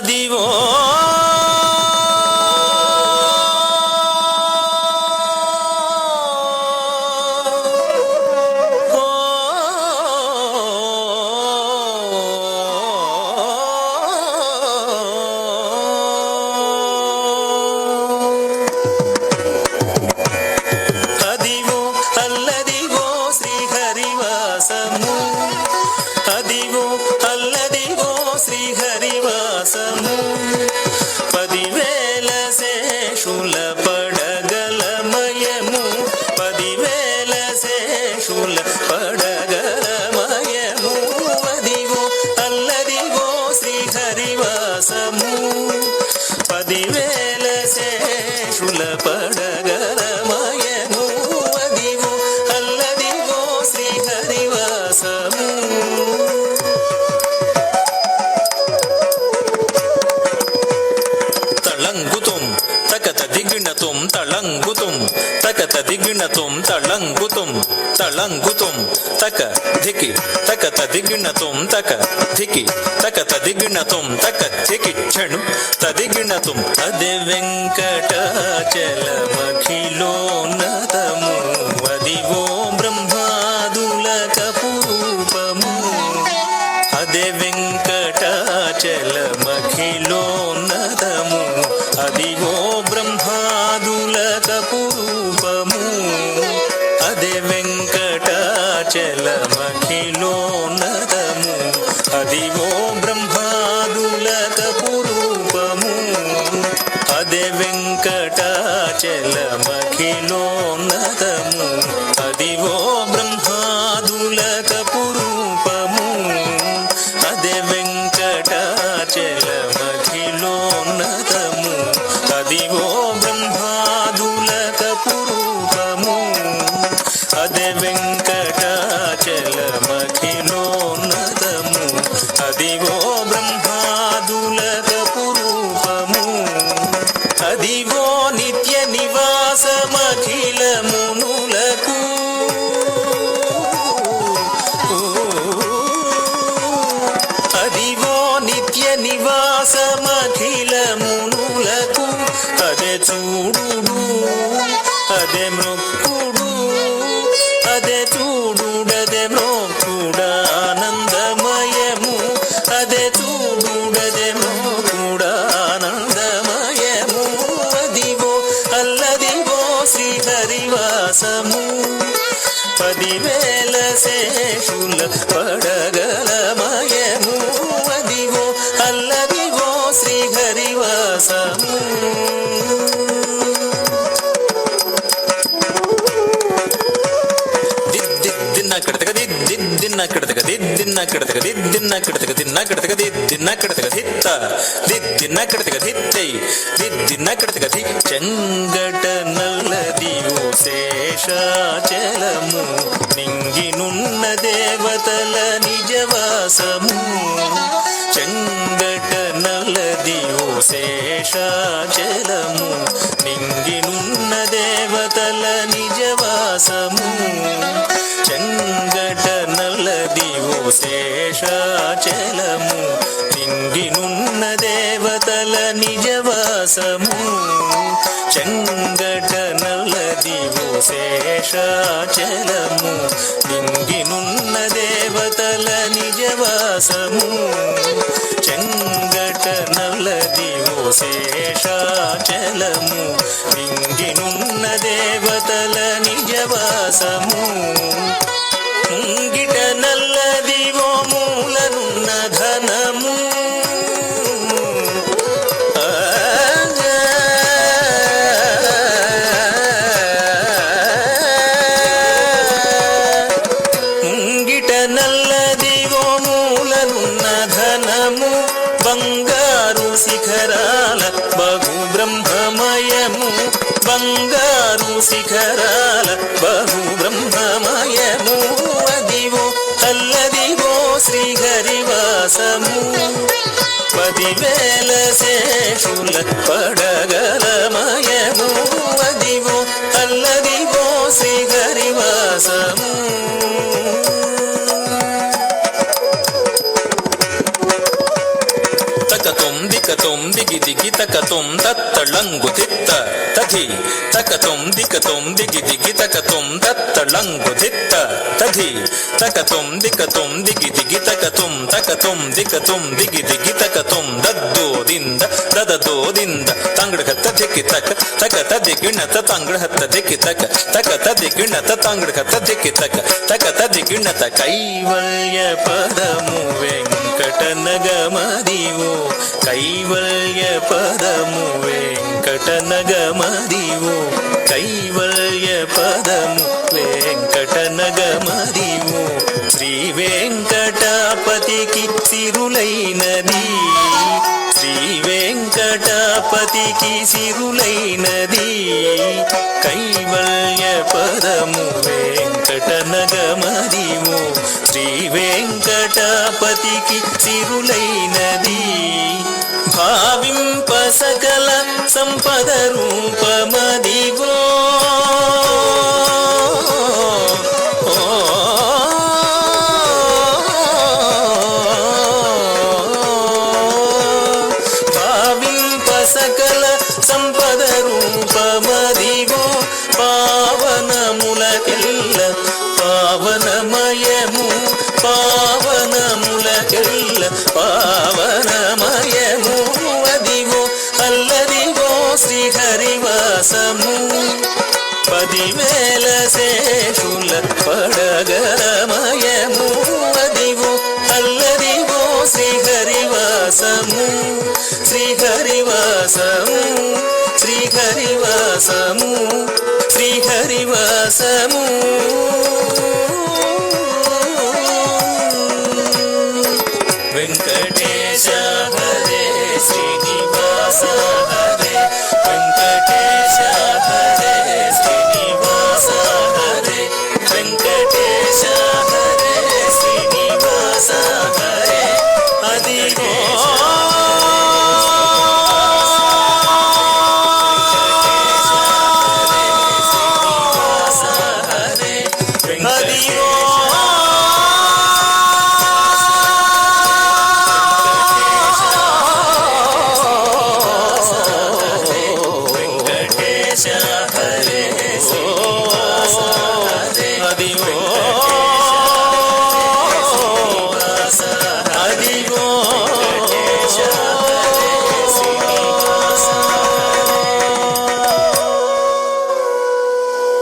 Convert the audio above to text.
అదివో అదివో అల్లదివో శ్రీహరివాసము 10,000 శేషుల పడగలమయము 10,000 శేషుల పడగలమయము అదివో అల్లదివో శ్రీహరివాసము 10,000 శేషుల పడగలమయము అదివో అల్లదివో శ్రీహరివాసము తళంగుతుం తకత దిగిణతుం తళంగుతుం తకత దిగిణతుం తళంగుతుం తళంగుతుం తక ధికి తకత దిగిణతుం తక ధికి తకత దిగిణతుం తక ధికి క్షణు తదిగిణతుం అదే వెంకటాచలమఖిలోన్నతము అదివో బ్రహ్మాదుల కపురూపము అదే వెంకటాచలమఖిలోన్నతము అదివో బ్రహ్మాదుల కపురూపము అదే వెంకటాచలమఖిలోన్నతము అదివో బ్రహ్మాదుల కపురూపము అదే వెంకటాచలమఖిలోన్నతము అదివో బ్రహ్మాదుల కపురూపము అదే వెంకటాచలమఖిలోన్నతము అదివో బ్రహ్మాదుల కపురూపము అదే వెంకటాచలమఖిలోన్నతము అదివో బ్రహ్మాదుల కపురూపము అదివో నిత్య నివాసమఖిలమునులకు అదివో నిత్య నివాసమఖిలమునులకు అదే చూడు అదే మృక్కుడు అదే చూడుడదే మృక్కుడానందమయము అదే చూడుడదే మృక్కుడానందమయము అదివో అల్లదివో శ్రీహరివాసము 10,000 శేషుల పడగలమయము అదివో అల్లదివో శ్రీహరివాసము దిన్న కడతగ దిన్న కడతగ దిన్న కడతగ దిన్న కడతగ దిన్న కడతగ దిన్న కడతగ దిత్త దిన్న కడతగ దిత్తై దిన్న కడతగ ది చెంగట నల్లదివో శేషాచలము నింగినున్న దేవతల నిజవాసము చెంగట నల్లదివో శేషాచలము నింగినున్న దేవతల నిజవాసము చెంగట నల్లదివో శేషాచలము నింగినున్న దేవతల నిజవాసము చెంగట నల్లదివో శేషాచలము నింగినున్న దేవతల నిజవాసము చెంగట నల్లదివో శేషాచలము నింగినున్న దేవతల నిజవాసము ముంగిట నల్లదివో మూలనున్న ధనము ముంగిట నల్లదివో మూలనున్న ధనము బంగారు శిఖరాల బహు బ్రహ్మమయము బంగారు శిఖరాల బహు బ్రహ్మమయము అదివో అల్లదివో శ్రీహరివాసము 10,000 శేషుల పడగలమయము అదివో అల్లదివో శ్రీహరివాసము తకతుం దికత దిగి తకతుం తత్తళంగు తిత్త తధి తకతుం దికతుం దిగి దిగి తకతుం తత్తళంగు తిత్త తధి తకతుం దికతుం దిగి దిగి తకతుం తకతుం దికతుం దిగి దిగి తకతుం దద్దోದಿಂದ ದದದೋದಿಂದ ತಂಗಡ ಹತ್ತ ದಿಕ್ಕಿ ತಕ ತಕತ ದಿಗಿಣತ ತಂಗಡ ಹತ್ತ ದಿಕ್ಕಿ ತಕ ತಕತ ದಿಗಿಣತ ತಂಗಡ ಹತ್ತ ದಿಕ್ಕಿ ತಕ ತಕತ ದಿಗಿಣತ ಕೈವಲ್ಯ ಪದಮು ವೆಂಕಟನಗಮದಿವೋ ಕೈವಲ್ಯ ಪದಮು ವೆಂಕಟನಗಮದಿವೋ ಕೈವಲ್ಯ ಪದಮು ವೆಂಕಟನಗಮದಿವೋ శ్రీ వెంకటాపతికి సిరులైనది శ్రీ వెంకటాపతికి సిరులైనది కైవల్య పదము వెంకటనగమదివో శ్రీ వెంకటాపతికి సిరులైనది భావింప సకల సంపద రూపమదివో సకల సంపద రూపమదివో పావనములకెల్ల పావనమయము పావనములకెల్ల పావనమయము అదివో అల్లదివో శ్రీహరివాసము 10,000 శేషుల పడగరమయము అదివో అల్లదివో శ్రీహరివాసము శ్రీహరివాసము శ్రీహరివాసము శ్రీహరివాసము